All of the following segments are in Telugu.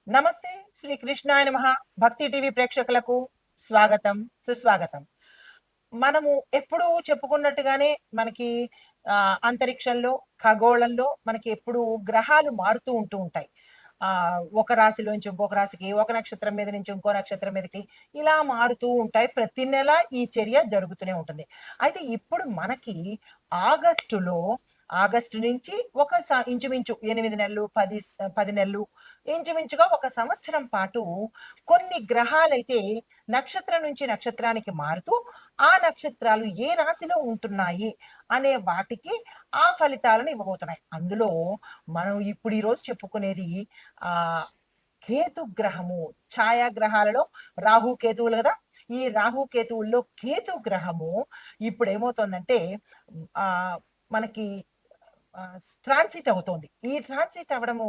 నమస్తే శ్రీ కృష్ణాయ నమః. భక్తి టీవీ ప్రేక్షకులకు స్వాగతం, సుస్వాగతం. మనము ఎప్పుడూ చెప్పుకున్నట్టుగానే మనకి అంతరిక్షంలో, ఖగోళంలో మనకి ఎప్పుడూ గ్రహాలు మారుతూ ఉంటాయి. ఒక రాశిలోంచి ఇంకొక రాశికి, ఒక నక్షత్రం మీద నుంచి ఇంకో నక్షత్రం మీదకి ఇలా మారుతూ ఉంటాయి. ప్రతి నెల ఈ చర్య జరుగుతూనే ఉంటుంది. అయితే ఇప్పుడు మనకి ఆగస్టులో ఆగస్టు నుంచి ఇంచుమించు 8 నెలలు, 10 నెలలు ఇంచుమించుగా ఒక సంవత్సరం పాటు కొన్ని గ్రహాలైతే నక్షత్రం నుంచి నక్షత్రానికి మారుతూ, ఆ నక్షత్రాలు ఏ రాశిలో ఉంటున్నాయి అనే వాటికి ఆ ఫలితాలను ఇవ్వబోతున్నాయి. అందులో మనం ఇప్పుడు ఈరోజు చెప్పుకునేది ఆహ్, కేతు గ్రహము. ఛాయాగ్రహాలలో రాహు, కేతువులు గదా! ఈ రాహు, కేతువుల్లో కేతు గ్రహము ఇప్పుడేమవుతోందంటే ఆహ్, మనకి ట్రాన్సిట్ అవుతోంది. ఈ ట్రాన్సిట్ అవ్వడము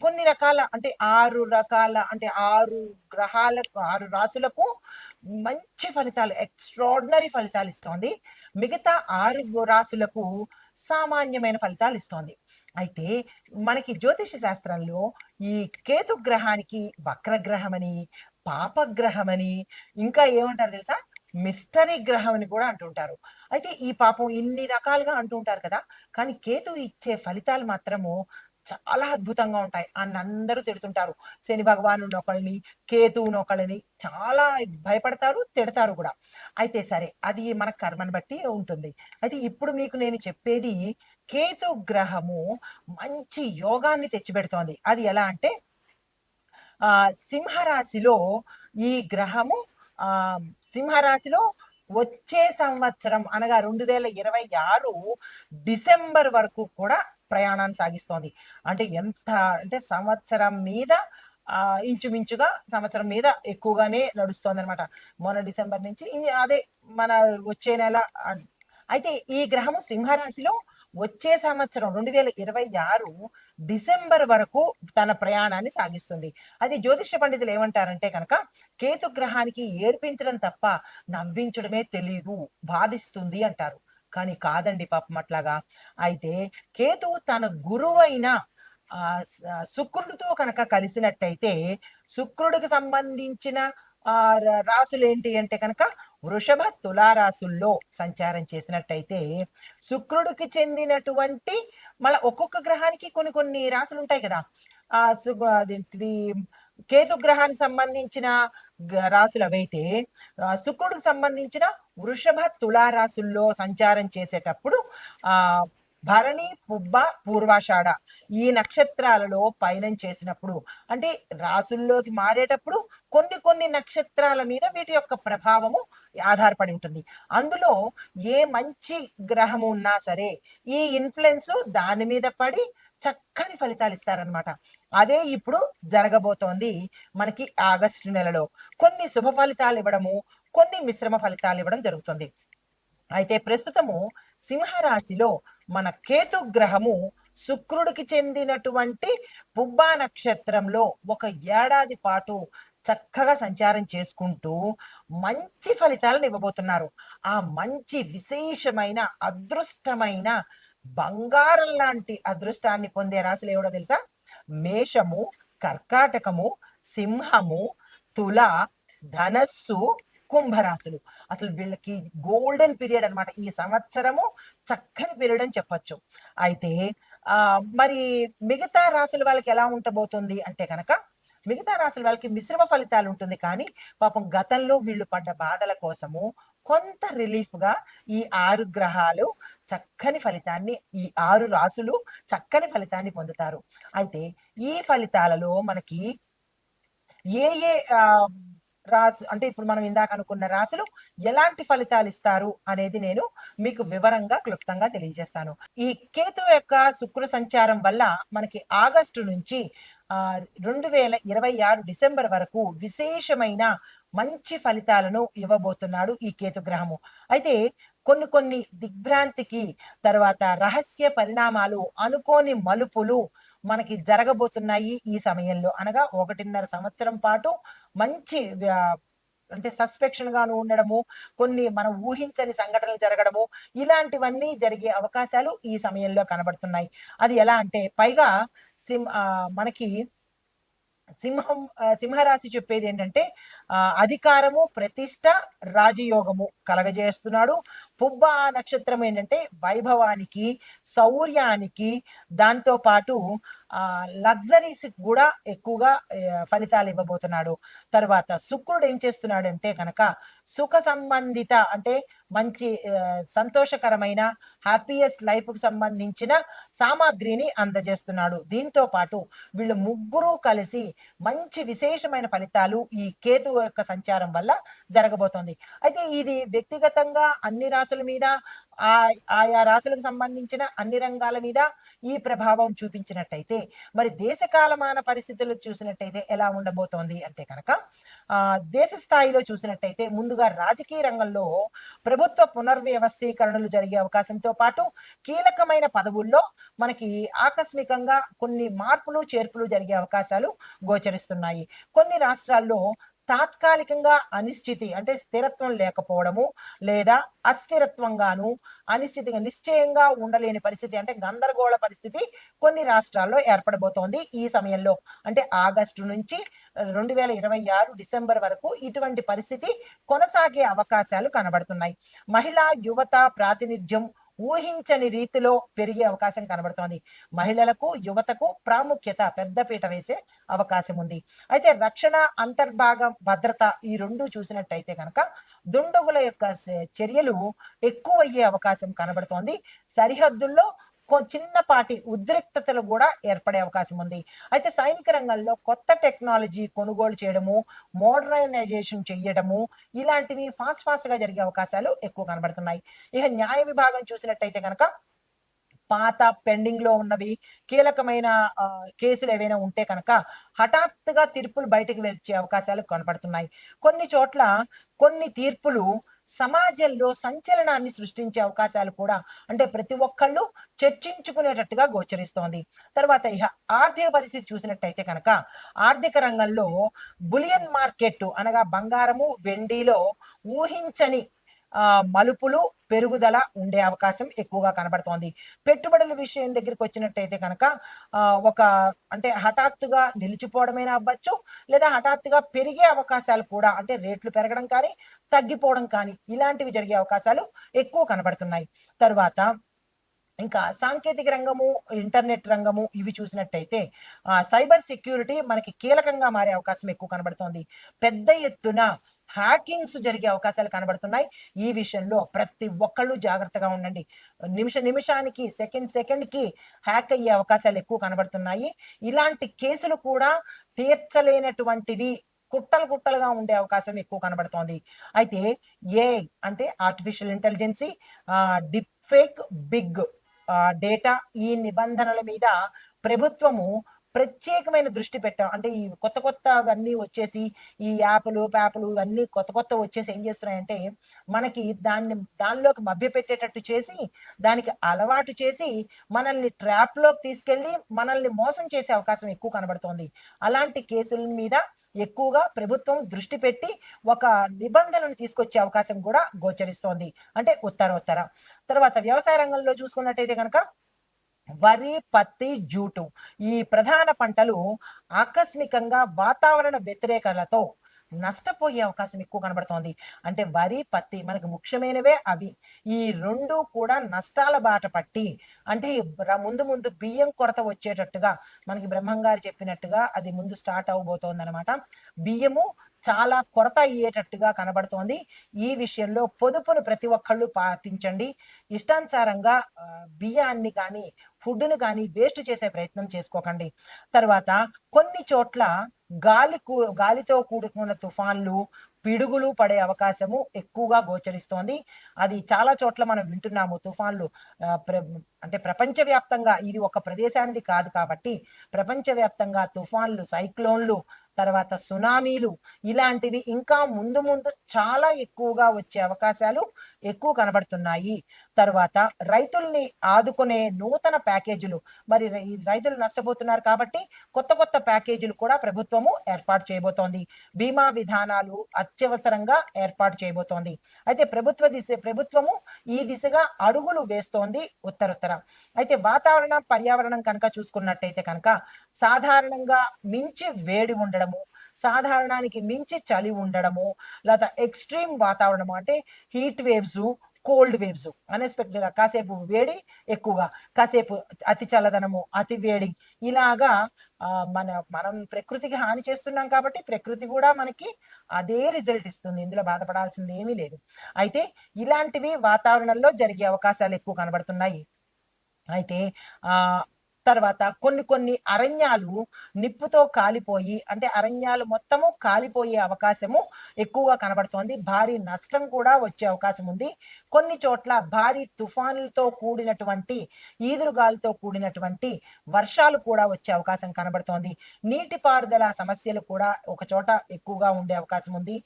కొన్ని రకాల అంటే 6 రకాల అంటే 6 గ్రహాలకు 6 రాసులకు మంచి ఫలితాలు ఎక్స్‌ట్రార్డినరీ ఫలితాలిస్తోంది. మిగతా 6 రాసులకు సామాన్యమైన ఫలితాలిస్తోంది. అయితే మనకి జ్యోతిష శాస్త్రంలో ఈ కేతు గ్రహానికి వక్రగ్రహమని, పాపగ్రహమని ఇంకా ఏమంటారో తెలుసా? మిస్టరీ గ్రహం అని కూడా అంటుంటారు. అయితే ఈ పాపం ఇన్ని రకాలుగా అంటుంటారు కదా! కానీ కేతువు ఇచ్చే ఫలితాలు మాత్రము చాలా అద్భుతంగా ఉంటాయి అని అందరూ తిడుతుంటారు. శని భగవానుడినొకళ్ళని, కేతువునొకళ్ళని చాలా భయపడతారు, తిడతారు గూడా. అయితే సరే అది మన కర్మను బట్టి ఉంటుంది. అయితే ఇప్పుడు మీకు నేను చెప్పేది కేతు గ్రహము మంచి యోగాన్ని తెచ్చిపెడుతోంది. అది ఎలా అంటే సింహరాశిలో ఈ గ్రహము ఆహ్, సింహరాశిలో వచ్చే సంవత్సరం అనగా 2026 డిసెంబర్ వరకు కూడా ప్రయాణాన్ని సాగిస్తోంది. అంటే ఎంత అంటే సంవత్సరం మీద ఇంచుమించుగా సంవత్సరం మీద ఎక్కువగానే నడుస్తోందనమాట. మొన్న డిసెంబర్ నుంచి అదే మన వచ్చే నెల అయితే ఈ గ్రహము సింహరాశిలో వచ్చే సంవత్సరం 2026 డిసెంబర్ వరకు తన ప్రయాణాన్ని సాగిస్తుంది. అది జ్యోతిష పండితులు ఏమంటారంటే కనుక కేతు గ్రహానికి ఏడ్పించడం తప్ప నవ్వించడమే తెలీదు, బాధిస్తుంది అంటారు. కానీ కాదండి పాపం అట్లాగా. అయితే కేతువు తన గురువైన శుక్రుడితో కనుక కలిసినట్టయితే శుక్రుడికి సంబంధించిన రాసులేంటి అంటే కనుక వృషభ, తులా రాసుల్లో సంచారం చేసినట్టయితే శుక్రుడికి చెందినటువంటి మళ్ళా ఒక్కొక్క గ్రహానికి కొన్ని కొన్ని రాసులుంటాయి కదా! అదేంటిది కేతు గ్రహానికి సంబంధించిన రాసులవైతే శుక్రుడికి సంబంధించిన వృషభ, తులా రాసుల్లో సంచారం చేసేటప్పుడు ఆహ్, భరణి, పుబ్బ, పూర్వాషాఢ ఈ నక్షత్రాలలో పయనం చేసినప్పుడు అంటే రాసుల్లోకి మారేటప్పుడు కొన్ని కొన్ని నక్షత్రాల మీద వీటి యొక్క ప్రభావము ఆధారపడి ఉంటుంది. అందులో ఏ మంచి గ్రహం ఉన్నా సరే, ఈ ఇన్‌ఫ్లూయెన్స్ దాని మీద పడి చక్కని ఫలితాలిస్తారనమాట. అదే ఇప్పుడు జరగబోతోంది మనకి ఆగస్టు నెలలో. కొన్ని శుభ ఫలితాలివ్వడము, కొన్ని మిశ్రమ ఫలితాలివ్వడం జరుగుతుంది. అయితే ప్రస్తుతము సింహరాశిలో మన కేతు గ్రహము శుక్రుడికి చెందినటువంటి పుబ్బా నక్షత్రంలో ఒక ఏడాది పాటు చక్కగా సంచారం చేసుకుంటూ మంచి ఫలితాలను ఇవ్వబోతున్నారు. ఆ మంచి విశేషమైన అదృష్టమైన బంగారం లాంటి అదృష్టాన్ని పొందే రాశులు ఏవడో తెలుసా? మేషము, కర్కాటకము, సింహము, తుల, ధనస్సు, కుంభరాశులు. అసలు వీళ్ళకి గోల్డెన్ పీరియడ్ అన్నమాట. ఈ సంవత్సరము చక్కని పీరియడ్ అని చెప్పొచ్చు. అయితే మరి మిగతా రాశుల వాళ్ళకి ఎలా ఉండబోతుంది అంటే గనక, మిగతా రాశుల వాళ్ళకి మిశ్రమ ఫలితాలు ఉంటుంది కానీ, పాపం గతంలో వీళ్ళు పడ్డ బాధల కోసము కొంత రిలీఫ్‌గా ఈ 6 గ్రహాలు చక్కని ఫలితాన్ని ఈ 6 రాసులు చక్కని ఫలితాన్ని పొందుతారు. అయితే ఈ ఫలితాలలో మనకి ఏ ఏ రాసు అంటే ఇప్పుడు మనం ఇందాక అనుకున్న రాసులు ఎలాంటి ఫలితాలిస్తారు అనేది నేను మీకు వివరంగా, క్లుప్తంగా తెలియజేస్తాను. ఈ కేతువు యొక్క శుక్ర సంచారం వల్ల మనకి ఆగస్టు నుంచి 2026 డిసెంబర్ వరకు విశేషమైన మంచి ఫలితాలను ఇవ్వబోతున్నాడు ఈ కేతు గ్రహము. అయితే కొన్ని కొన్ని దిగ్భ్రాంతికి తర్వాత రహస్య పరిణామాలు, అనుకోని మలుపులు మనకి జరగబోతున్నాయి ఈ సమయంలో. అనగా 1.5 సంవత్సరం పాటు మంచి అంటే సస్పెక్షన్ గాను ఉండడము, కొన్ని మనం ఊహించని సంఘటనలు జరగడము, ఇలాంటివన్నీ జరిగే అవకాశాలు ఈ సమయంలో కనబడుతున్నాయి. అది ఎలా అంటే పైగా మనకి సింహరాశి చెప్పేది ఏంటంటే అధికారము, ప్రతిష్ట, రాజయోగము కలగజేస్తున్నాడు. పుబ్బ నక్షత్రం ఏంటంటే వైభవానికి, శౌర్యానికి, దాంతో పాటు లగ్జరీస్ కూడా ఎక్కువగా ఫలితాలు ఇవ్వబోతున్నాడు. తర్వాత శుక్రుడు ఏం చేస్తున్నాడంటే కనుక సుఖ సంబంధిత అంటే మంచి సంతోషకరమైన హ్యాపీయెస్ట్ లైఫ్‌కి సంబంధించిన సామాగ్రిని అందజేస్తున్నాడు. దీంతో పాటు వీళ్ళు ముగ్గురు కలిసి మంచి విశేషమైన ఫలితాలు ఈ కేతువు యొక్క సంచారం వల్ల జరగబోతోంది. అయితే ఇది వ్యక్తిగతంగా అన్ని రాసుల మీద ఆయా రాసులకు సంబంధించిన అన్ని రంగాల మీద ఈ ప్రభావం చూపించినట్టయితే, మరి దేశ కాలమాన పరిస్థితులు చూసినట్టయితే ఎలా ఉండబోతోంది అంటే కనుక దేశ స్థాయిలో చూసినట్టయితే ముందుగా రాజకీయ రంగంలో ప్రభుత్వ పునర్వ్యవస్థీకరణలు జరిగే అవకాశంతో పాటు కీలకమైన పదవుల్లో మనకి ఆకస్మికంగా కొన్ని మార్పులు, చేర్పులు జరిగే అవకాశాలు గోచరిస్తున్నాయి. కొన్ని రాష్ట్రాల్లో తాత్కాలికంగా అనిశ్చితి అంటే స్థిరత్వం లేకపోవడము, లేదా అస్థిరత్వంగాను, అనిశ్చితిగా నిశ్చయంగా ఉండలేని పరిస్థితి అంటే గందరగోళ పరిస్థితి కొన్ని రాష్ట్రాల్లో ఏర్పడబోతోంది ఈ సమయంలో. అంటే ఆగస్టు నుంచి 2026 డిసెంబర్ వరకు ఇటువంటి పరిస్థితి కొనసాగే అవకాశాలు కనబడుతున్నాయి. మహిళా, యువత ప్రాతినిధ్యం ఊహించని రీతిలో పెరిగే అవకాశం కనబడుతోంది. మహిళలకు, యువతకు ప్రాముఖ్యత పెద్దపీట వేసే అవకాశం ఉంది. అయితే రక్షణ, అంతర్భాగం, భద్రత ఈ రెండు చూసినట్టయితే కనుక దుండగుల యొక్క చర్యలు ఎక్కువయ్యే అవకాశం కనబడుతోంది. సరిహద్దుల్లో చిన్నపాటి ఉద్రిక్తతలు కూడా ఏర్పడే అవకాశం ఉంది. అయితే సైనిక రంగంలో కొత్త టెక్నాలజీ కొనుగోలు చేయడము, మోడర్నైజేషన్ చెయ్యడము ఇలాంటివి ఫాస్ట్ గా జరిగే అవకాశాలు ఎక్కువ కనబడుతున్నాయి. ఇక న్యాయ విభాగం చూసినట్టయితే కనుక పాత పెండింగ్ లో ఉన్నవి కీలకమైన కేసులు ఏవైనా ఉంటే కనుక హఠాత్తుగా తీర్పులు బయటకు వచ్చే అవకాశాలు కనపడుతున్నాయి. కొన్ని చోట్ల కొన్ని తీర్పులు సమాజంలో సంచలనాన్ని సృష్టించే అవకాశాలు కూడా అంటే ప్రతి ఒక్కళ్ళు చర్చించుకునేటట్టుగా గోచరిస్తోంది. తర్వాత ఇక ఆర్థిక పరిస్థితి చూసినట్టయితే కనుక ఆర్థిక రంగంలో బులియన్ మార్కెట్ అనగా బంగారము, వెండిలో ఊహించని మలుపులు, పెరుగుదల ఉండే అవకాశం ఎక్కువగా కనబడుతోంది. పెట్టుబడుల విషయం దగ్గరికి వచ్చినట్టయితే కనుక ఒక అంటే హఠాత్తుగా నిలిచిపోవడమైనా అవ్వచ్చు, లేదా హఠాత్తుగా పెరిగే అవకాశాలు కూడా అంటే రేట్లు పెరగడం కానీ, తగ్గిపోవడం కానీ ఇలాంటివి జరిగే అవకాశాలు ఎక్కువ కనబడుతున్నాయి. తర్వాత ఇంకా సాంకేతిక రంగము, ఇంటర్నెట్ రంగము ఇవి చూసినట్టయితే సైబర్ సెక్యూరిటీ మనకి కీలకంగా మారే అవకాశం ఎక్కువ కనబడుతోంది. పెద్ద ఎత్తున హ్యాకింగ్స్ జరిగే అవకాశాలు కనబడుతున్నాయి. ఈ విషయంలో ప్రతి ఒక్కళ్ళు జాగ్రత్తగా ఉండండి. నిమిషానికి, సెకండ్‌కి హ్యాక్ అయ్యే అవకాశాలు ఎక్కువ కనబడుతున్నాయి. ఇలాంటి కేసులు కూడా తీర్చలేనటువంటివి కుట్టలుగా ఉండే అవకాశం ఎక్కువ కనబడుతోంది. అయితే ఏఐ అంటే artificial intelligence, deep fake, big data ఈ నిబంధనల మీద ప్రభుత్వము ప్రత్యేకమైన దృష్టి పెట్టాం. అంటే ఈ కొత్తవన్నీ వచ్చేసి ఈ యాపులు, ప్యాపులు ఇవన్నీ కొత్త వచ్చేసి ఏం చేస్తున్నాయంటే మనకి దానిలోకి మభ్యపెట్టేటట్టు చేసి, దానికి అలవాటు చేసి మనల్ని ట్రాప్‌లోకి తీసుకెళ్ళి మనల్ని మోసం చేసే అవకాశం ఎక్కువ కనబడుతోంది. అలాంటి కేసుల మీద ఎక్కువగా ప్రభుత్వం దృష్టి పెట్టి ఒక నిబంధనను తీసుకొచ్చే అవకాశం కూడా గోచరిస్తోంది. అంటే ఉత్తరోత్తర. తర్వాత వ్యవసాయ రంగంలో చూసుకున్నట్టయితే గనక వరి, పత్తి, జూటు ఈ ప్రధాన పంటలు ఆకస్మికంగా వాతావరణ వ్యతిరేకతలతో నష్టపోయే అవకాశం ఎక్కువ కనబడుతోంది. అంటే వరి, పత్తి మనకు ముఖ్యమైనవే అవి. ఈ 2 కూడా నష్టాల బాట పట్టి అంటే ముందు బియ్యం కొరత వచ్చేటట్టుగా మనకి బ్రహ్మంగారు చెప్పినట్టుగా అది ముందు స్టార్ట్ అవ్వబోతోందనమాట. బియ్యము చాలా కొరత అయ్యేటట్టుగా కనబడుతోంది. ఈ విషయంలో పొదుపును ప్రతి ఒక్కళ్ళు పాటించండి. ఇష్టానుసారంగా బియ్యాన్ని కానీ, ఫుడ్‌ని కానీ వేస్ట్ చేసే ప్రయత్నం చేసుకోకండి. తర్వాత కొన్ని చోట్ల గాలితో కూడుకున్న తుఫాన్లు, పిడుగులు పడే అవకాశము ఎక్కువగా గోచరిస్తోంది. అది చాలా చోట్ల మనం వింటున్నాము తుఫాన్లు. అంటే ప్రపంచవ్యాప్తంగా ఇది ఒక ప్రదేశానిది కాదు కాబట్టి ప్రపంచవ్యాప్తంగా తుఫాన్లు, సైక్లోన్లు, తర్వాత సునామీలు ఇలాంటివి ఇంకా ముందు చాలా ఎక్కువగా వచ్చే అవకాశాలు ఎక్కువ కనబడుతున్నాయి. తర్వాత రైతుల్ని ఆదుకునే నూతన ప్యాకేజీలు, మరి ఈ రైతులు నష్టపోతున్నారు కాబట్టి కొత్త కొత్త ప్యాకేజీలు కూడా ప్రభుత్వము ఏర్పాటు చేయబోతోంది. బీమా విధానాలు అత్యవసరంగా ఏర్పాటు చేయబోతోంది. అయితే ప్రభుత్వము ఈ దిశగా అడుగులు వేస్తోంది ఉత్తరోత్తర. అయితే వాతావరణం, పర్యావరణం కనుక చూసుకున్నట్టయితే కనుక సాధారణంగా మించి వేడి ఉండడము, సాధారణానికి మించి చలి ఉండడము, లేదా ఎక్స్‌ట్రీమ్ వాతావరణం అంటే హీట్ వేవ్స్, కోల్డ్ వేవ్స్ అన్‌ఎక్స్‌పెక్టెడ్‌గా కాసేపు వేడి ఎక్కువగా, కాసేపు అతి చల్లదనము, అతి వేడి ఇలాగా మనం ప్రకృతికి హాని చేస్తున్నాం కాబట్టి ప్రకృతి కూడా మనకి అదే రిజల్ట్ ఇస్తుంది. ఇందులో బాధపడాల్సింది ఏమీ లేదు. అయితే ఇలాంటివి వాతావరణంలో జరిగే అవకాశాలు ఎక్కువ కనబడుతున్నాయి. అయితే తర్వాత కొన్ని కొన్ని అరణ్యాలు నిప్పుతో కాలిపోయి, అంటే అరణ్యాలు మొత్తము కాలిపోయే అవకాశము ఎక్కువగా కనబడుతోంది. భారీ నష్టం కూడా వచ్చే అవకాశం ఉంది. కొన్ని చోట్ల భారీ తుఫానులతో కూడినటువంటి, ఈదురుగాలితో కూడినటువంటి వర్షాలు కూడా వచ్చే అవకాశం కనబడుతోంది. నీటిపారుదల సమస్యలు కూడా ఒక చోట ఎక్కువగా ఉండే అవకాశం ఉంది.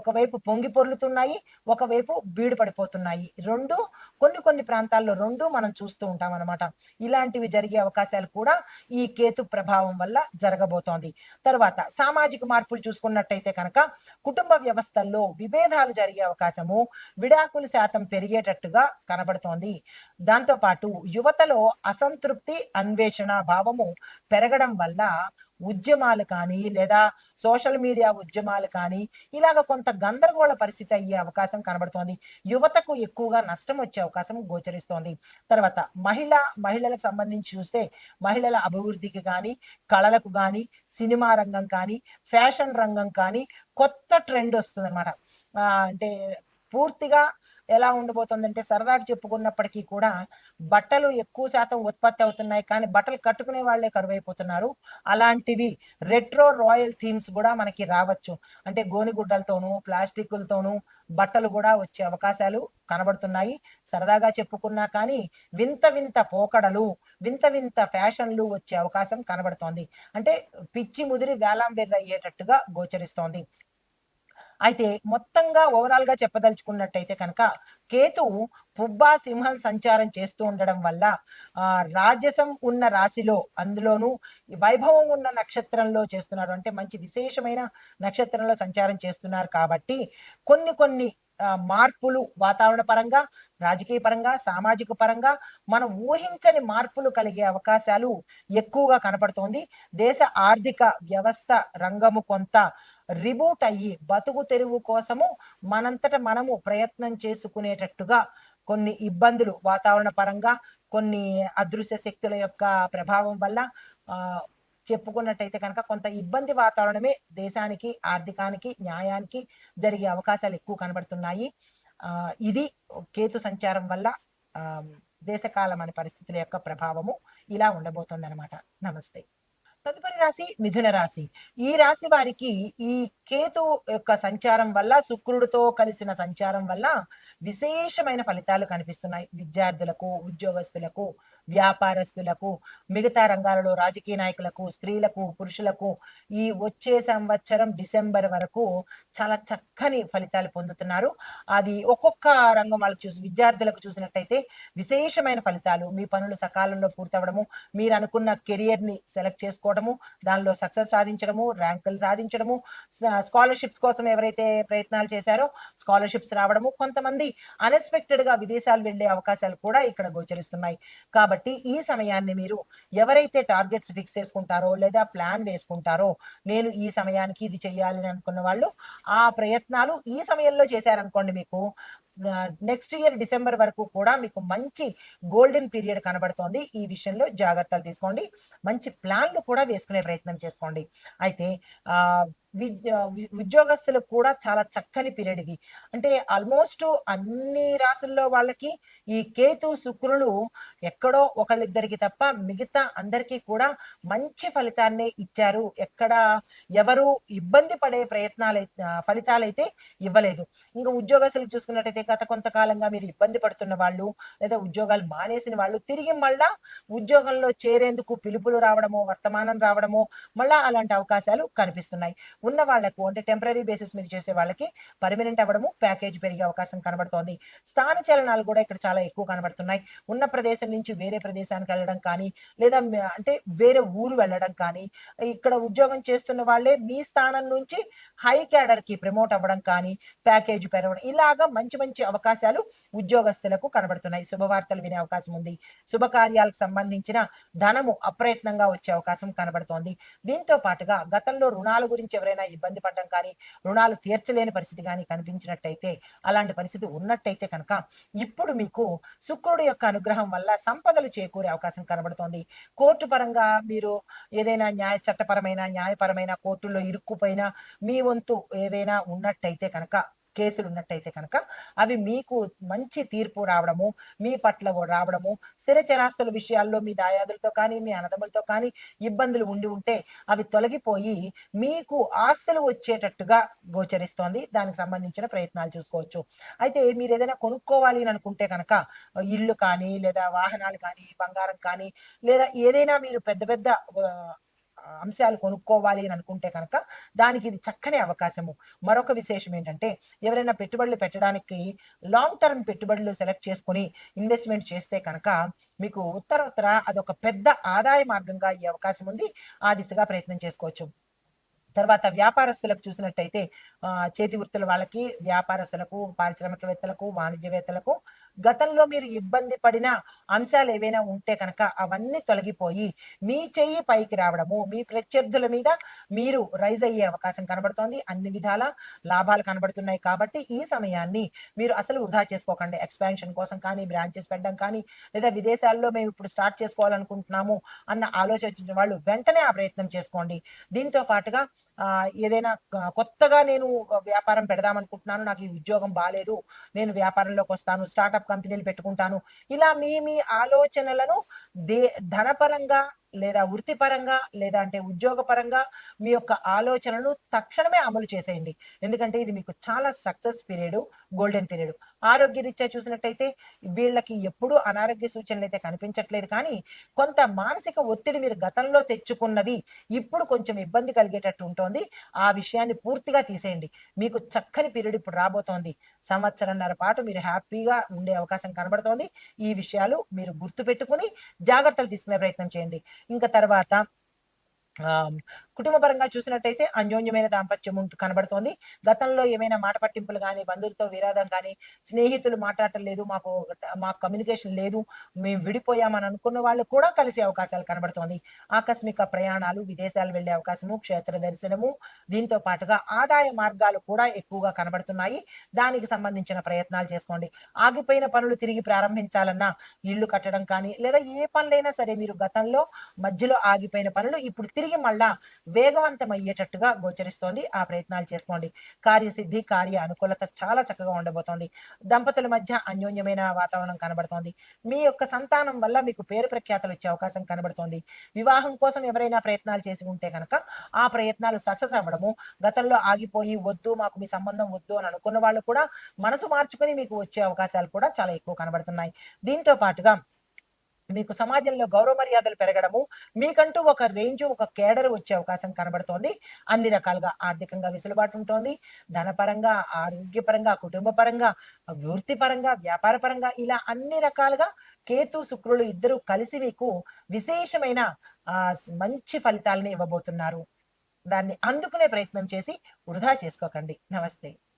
ఒకవైపు పొంగి పొర్లుతున్నాయి, ఒకవైపు బీడు పడిపోతున్నాయి. కొన్ని కొన్ని ప్రాంతాల్లో మనం చూస్తూ ఉంటామన్నమాట. ఇలాంటివి జరిగే అవకాశాలు కూడా ఈ కేతు ప్రభావం వల్ల జరగబోతోంది. తర్వాత సామాజిక మార్పులు చూసుకున్నట్టయితే కనుక కుటుంబ వ్యవస్థల్లో విభేదాలు జరిగే అవకాశము, విడాకుల శాతం పెరిగేటట్టుగా కనబడుతోంది. దాంతో పాటు యువతలో అసంతృప్తి, అన్వేషణ భావము పెరగడం వల్ల ఉద్యమాలు కానీ, లేదా సోషల్ మీడియా ఉద్యమాలు కానీ, ఇలాగ కొంత గందరగోళ పరిస్థితి అయ్యే అవకాశం కనబడుతోంది. యువతకు ఎక్కువగా నష్టం వచ్చే అవకాశం గోచరిస్తోంది. తర్వాత మహిళలకు సంబంధించి చూస్తే మహిళల అభివృద్ధికి కానీ, కళలకు కానీ, సినిమా రంగం కానీ, ఫ్యాషన్ రంగం కానీ కొత్త ట్రెండ్ వస్తుందన్నమాట. అంటే పూర్తిగా ఎలా ఉండబోతుందంటే, సరదాగా చెప్పుకున్నప్పటికీ కూడా బట్టలు ఎక్కువ శాతం ఉత్పత్తి అవుతున్నాయి, కానీ బట్టలు కట్టుకునే వాళ్ళే కరువైపోతున్నారు. అలాంటివి రెట్రో రాయల్ థీమ్స్ కూడా మనకి రావచ్చు. అంటే గోనిగుడ్డలతోనూ, ప్లాస్టిక్కులతోనూ బట్టలు కూడా వచ్చే అవకాశాలు కనబడుతున్నాయి. సరదాగా చెప్పుకున్నా కానీ వింత వింత పోకడలు, వింత వింత ఫ్యాషన్లు వచ్చే అవకాశం కనబడుతోంది. అంటే పిచ్చి ముదిరి వేలం వెర్రయ్యేటట్టుగా గోచరిస్తోంది. అయితే మొత్తంగా ఓవరాల్‌గా చెప్పదలుచుకున్నట్టయితే కనుక కేతువు పుబ్బ, సింహం సంచారం చేస్తూ ఉండడం వల్ల రాజసం ఉన్న రాశిలో, అందులోనూ వైభవం ఉన్న నక్షత్రంలో చేస్తున్నారు. అంటే మంచి విశేషమైన నక్షత్రంలో సంచారం చేస్తున్నారు కాబట్టి కొన్ని కొన్ని మార్పులు వాతావరణ పరంగా, రాజకీయ పరంగా, సామాజిక పరంగా మనం ఊహించని మార్పులు కలిగే అవకాశాలు ఎక్కువగా కనపడుతోంది. దేశ ఆర్థిక వ్యవస్థ రంగము కొంత రిబూట్ అయ్యి బతుకు తెరువు కోసము మనంతట మనము ప్రయత్నం చేసుకునేటట్టుగా కొన్ని ఇబ్బందులు వాతావరణ పరంగా, కొన్ని అదృశ్య శక్తుల యొక్క ప్రభావం వల్ల చెప్పుకున్నట్టయితే కనుక కొంత ఇబ్బంది వాతావరణమే దేశానికి, ఆర్థికానికి, న్యాయానికి జరిగే అవకాశాలు ఎక్కువ కనబడుతున్నాయి. ఇది కేతు సంచారం వల్ల దేశకాల మన పరిస్థితుల యొక్క ప్రభావము ఇలా ఉండబోతోందనమాట. నమస్తే. తదుపరి రాశి మిథున రాశి. ఈ రాశి వారికి ఈ కేతు యొక్క సంచారం వల్ల, శుక్రుడితో కలిసిన సంచారం వల్ల విశేషమైన ఫలితాలు కనిపిస్తున్నాయి. విద్యార్థులకు, ఉద్యోగస్తులకు, వ్యాపారస్తులకు, మిగతా రంగాలలో రాజకీయ నాయకులకు, స్త్రీలకు, పురుషులకు ఈ వచ్చే సంవత్సరం డిసెంబర్ వరకు చాలా చక్కని ఫలితాలు పొందుతున్నారు. అది ఒక్కొక్క రంగం వాళ్ళకి విద్యార్థులకు చూసినట్టయితే విశేషమైన ఫలితాలు. మీ పనులు సకాలంలో పూర్తవ్వడము, మీరు అనుకున్న కెరియర్‌ని సెలెక్ట్ చేసుకోవడము, దానిలో సక్సెస్ సాధించడము, ర్యాంకులు సాధించడము, స్కాలర్‌షిప్స్ కోసం ఎవరైతే ప్రయత్నాలు చేశారో స్కాలర్‌షిప్స్ రావడము, కొంతమంది అన్‌ఎక్స్‌పెక్టెడ్‌గా విదేశాలు వెళ్ళే అవకాశాలు కూడా ఇక్కడ గోచరిస్తున్నాయి. కాబట్టి ఈ సమయాన్ని మీరు ఎవరైతే టార్గెట్స్ ఫిక్స్ చేసుకుంటారో, లేదా ప్లాన్ వేసుకుంటారో, నేను ఈ సమయానికి ఇది చేయాలని అనుకున్న వాళ్ళు ఆ ప్రయత్నాలు ఈ సమయంలో చేశారనుకోండి, మీకు నెక్స్ట్ ఇయర్ డిసెంబర్ వరకు కూడా మీకు మంచి గోల్డెన్ పీరియడ్ కనబడుతోంది. ఈ విషయంలో జాగ్రత్తలు తీసుకోండి. మంచి ప్లాన్లు కూడా వేసుకునే ప్రయత్నం చేసుకోండి. అయితే ఉద్యోగస్తులకు కూడా చాలా చక్కని పీరియడ్ ఇది. అంటే ఆల్మోస్ట్ అన్ని రాసుల్లో వాళ్ళకి ఈ కేతు, శుక్రులు ఎక్కడో ఒకళ్ళిద్దరికి తప్ప మిగతా అందరికీ కూడా మంచి ఫలితాన్నే ఇచ్చారు. ఎవరు ఇబ్బంది పడే ఫలితాలైతే ఇవ్వలేదు. ఇంకా ఉద్యోగస్తులకు చూసుకున్నట్టయితే గత కొంతకాలంగా మీరు ఇబ్బంది పడుతున్న వాళ్ళు, లేదా ఉద్యోగాలు మానేసిన వాళ్ళు తిరిగి మళ్ళా ఉద్యోగంలో చేరేందుకు పిలుపులు రావడమో, వర్తమానం రావడమో, మళ్ళా అలాంటి అవకాశాలు కనిపిస్తున్నాయి. ఉన్న వాళ్ళకు అంటే టెంపరరీ బేసిస్ మీద చేసే వాళ్ళకి పర్మనెంట్ అవ్వడము, ప్యాకేజ్ పెరిగే అవకాశం కనబడుతోంది. స్థాన చలనాలు కూడా ఇక్కడ చాలా ఎక్కువ కనబడుతున్నాయి. ఉన్న ప్రదేశం నుంచి వేరే ప్రదేశానికి వెళ్ళడం కానీ, లేదా అంటే వేరే ఊరు వెళ్ళడం కానీ, ఇక్కడ ఉద్యోగం చేస్తున్న వాళ్ళే మీ స్థానం నుంచి హై క్యాడర్‌కి ప్రమోట్ అవ్వడం కానీ, ప్యాకేజ్ పెరగడం ఇలాగా మంచి మంచి అవకాశాలు ఉద్యోగస్తులకు కనబడుతున్నాయి. శుభవార్తలు వినే అవకాశం ఉంది. శుభకార్యాలకు సంబంధించిన ధనము అప్రయత్నంగా వచ్చే అవకాశం కనబడుతోంది. దీంతో పాటుగా గతంలో రుణాల గురించి ఎవరైనా ఇబ్బంది పడడం కానీ, రుణాలు తీర్చలేని పరిస్థితి గాని కనిపించినట్టయితే, అలాంటి పరిస్థితి ఉన్నట్టయితే కనుక ఇప్పుడు మీకు శుక్రుడు యొక్క అనుగ్రహం వల్ల సంపదలు చేకూరే అవకాశం కనబడుతోంది. కోర్టు పరంగా మీరు ఏదైనా చట్టపరమైన, న్యాయపరమైన కోర్టుల్లో ఇరుక్కుపోయిన మీ వంతు ఏవైనా ఉన్నట్టయితే కనుక కేసులున్నట్టయితే కనుక అవి మీకు మంచి తీర్పు రావడము, మీ పట్ల రావడము, స్థిర చరాస్తుల విషయాల్లో మీ దాయాదులతో కానీ, మీ అన్నదమ్ములతో కానీ ఇబ్బందులు ఉండి ఉంటే అవి తొలగిపోయి మీకు ఆస్తులు వచ్చేటట్టుగా గోచరిస్తోంది. దానికి సంబంధించిన ప్రయత్నాలు చూసుకోవచ్చు. అయితే మీరేదైనా కొనుక్కోవాలి అని అనుకుంటే కనుక ఇల్లు కానీ, లేదా వాహనాలు కానీ, బంగారం కానీ, లేదా ఏదైనా మీరు పెద్ద పెద్ద ఆహ్, అంశాలు కొనుక్కోవాలి అని అనుకుంటే కనుక దానికి ఇది చక్కని అవకాశము. మరొక విశేషం ఏంటంటే ఎవరైనా పెట్టుబడులు పెట్టడానికి లాంగ్ టర్మ్ పెట్టుబడులు సెలెక్ట్ చేసుకొని ఇన్వెస్ట్‌మెంట్ చేస్తే కనుక మీకు ఉత్తరోత్తర అదొక పెద్ద ఆదాయ మార్గంగా అయ్యే అవకాశం ఉంది. ఆ దిశగా ప్రయత్నం చేసుకోవచ్చు. తర్వాత వ్యాపారస్తులకు చూసినట్టయితే చేతి వృత్తుల వాళ్ళకి, వ్యాపారస్తులకు, పారిశ్రామికవేత్తలకు, వాణిజ్యవేత్తలకు గతంలో మీరు ఇబ్బంది పడిన అంశాలేవైనా ఉంటే కనుక అవన్నీ తొలగిపోయి మీ చెయ్యి పైకి రావడము, మీ ప్రత్యర్థుల మీద మీరు రైజ్ అయ్యే అవకాశం కనబడుతోంది. అన్ని విధాల లాభాలు కనబడుతున్నాయి కాబట్టి ఈ సమయాన్ని మీరు అసలు వృధా చేసుకోకండి. ఎక్స్‌పాన్షన్ కోసం కానీ, బ్రాంచెస్ పెట్టడం కానీ, లేదా విదేశాల్లో మేము ఇప్పుడు స్టార్ట్ చేసుకోవాలనుకుంటున్నాము అన్న ఆలోచన వచ్చిన వాళ్ళు వెంటనే ఆ ప్రయత్నం చేసుకోండి. దీంతో పాటుగా ఏదైనా కొత్తగా నేను వ్యాపారం పెడదామనుకుంటున్నాను. నాకు ఈ ఉద్యోగం బాలేదు. నేను వ్యాపారంలోకొస్తాను. స్టార్టప్ కంపెనీలు పెట్టుకుంటాను. ఇలా మీ మీ ఆలోచనలను దే ధనపరంగా లేదా వృత్తిపరంగా లేదా అంటే ఉద్యోగపరంగా మీ యొక్క ఆలోచనలను తక్షణమే అమలు చేసేయండి. ఎందుకంటే ఇది మీకు చాలా సక్సెస్ పీరియడు, గోల్డెన్ పీరియడ్. ఆరోగ్యరీత్యా చూసినట్టయితే వీళ్ళకి ఎప్పుడూ అనారోగ్య సూచనలైతే కనిపించట్లేదు కానీ, కొంత మానసిక ఒత్తిడి మీరు గతంలో తెచ్చుకున్నవి ఇప్పుడు కొంచెం ఇబ్బంది కలిగేటట్టు ఉంటోంది. ఆ విషయాన్ని పూర్తిగా తీసేయండి. మీకు చక్కని పీరియడ్ ఇప్పుడు రాబోతోంది. సంవత్సరన్నర పాటు మీరు హ్యాపీగా ఉండే అవకాశం కనబడుతోంది. ఈ విషయాలు మీరు గుర్తుపెట్టుకొని జాగ్రత్తలు తీసుకునే ప్రయత్నం చేయండి. ఇంక తర్వాత ఆహ్, కుటుంబ పరంగా చూసినట్టయితే అన్యోన్యమైన దాంపత్యం కనబడుతోంది. గతంలో ఏమైనా మాట పట్టింపులు గాని, బంధువులతో విరోధం గాని, స్నేహితులు మాట్లాడటం లేదు, మాకు కమ్యూనికేషన్ లేదు, మేము విడిపోయామని అనుకున్న వాళ్ళు కూడా కలిసే అవకాశాలు కనబడుతోంది. ఆకస్మిక ప్రయాణాలు, విదేశాలు వెళ్ళే అవకాశము, క్షేత్ర దర్శనము, దీంతో పాటుగా ఆదాయ మార్గాలు కూడా ఎక్కువగా కనబడుతున్నాయి. దానికి సంబంధించిన ప్రయత్నాలు చేసుకోండి. ఆగిపోయిన పనులు తిరిగి ప్రారంభించాలన్నా, ఇల్లు కట్టడం కానీ, లేదా ఏ పనులైనా సరే మీరు గతంలో మధ్యలో ఆగిపోయిన పనులు ఇప్పుడు తిరిగి మళ్ళా వేగవంతమయ్యేటట్టుగా గోచరిస్తోంది. ఆ ప్రయత్నాలు చేసుకోండి. కార్యసిద్ధి, కార్య అనుకూలత చాలా చక్కగా ఉండబోతోంది. దంపతుల మధ్య అన్యోన్యమైన వాతావరణం కనబడుతోంది. మీ యొక్క సంతానం వల్ల మీకు పేరు ప్రఖ్యాతలు వచ్చే అవకాశం కనబడుతోంది. వివాహం కోసం ఎవరైనా ప్రయత్నాలు చేసి ఉంటే గనక ఆ ప్రయత్నాలు సక్సెస్ అవ్వడము, గతంలో ఆగిపోయి వద్దు మాకు మీ సంబంధం వద్దు అని అనుకున్న వాళ్ళు కూడా మనసు మార్చుకొని మీకు వచ్చే అవకాశాలు కూడా చాలా ఎక్కువ కనబడుతున్నాయి. దీంతో పాటుగా మీకు సమాజంలో గౌరవ మర్యాదలు పెరగడము, మీకంటూ ఒక రేంజు, ఒక కేడర్ వచ్చే అవకాశం కనబడుతోంది. అన్ని రకాలుగా ఆర్థికంగా వెసులుబాటు ఉంటోంది. ధనపరంగా, ఆరోగ్యపరంగా, కుటుంబ పరంగా, వృత్తిపరంగా, వ్యాపార పరంగా ఇలా అన్ని రకాలుగా కేతు, శుక్రులు ఇద్దరు కలిసి మీకు విశేషమైన మంచి ఫలితాలని ఇవ్వబోతున్నారు. దాన్ని అందుకునే ప్రయత్నం చేసి వృధా చేసుకోకండి. నమస్తే.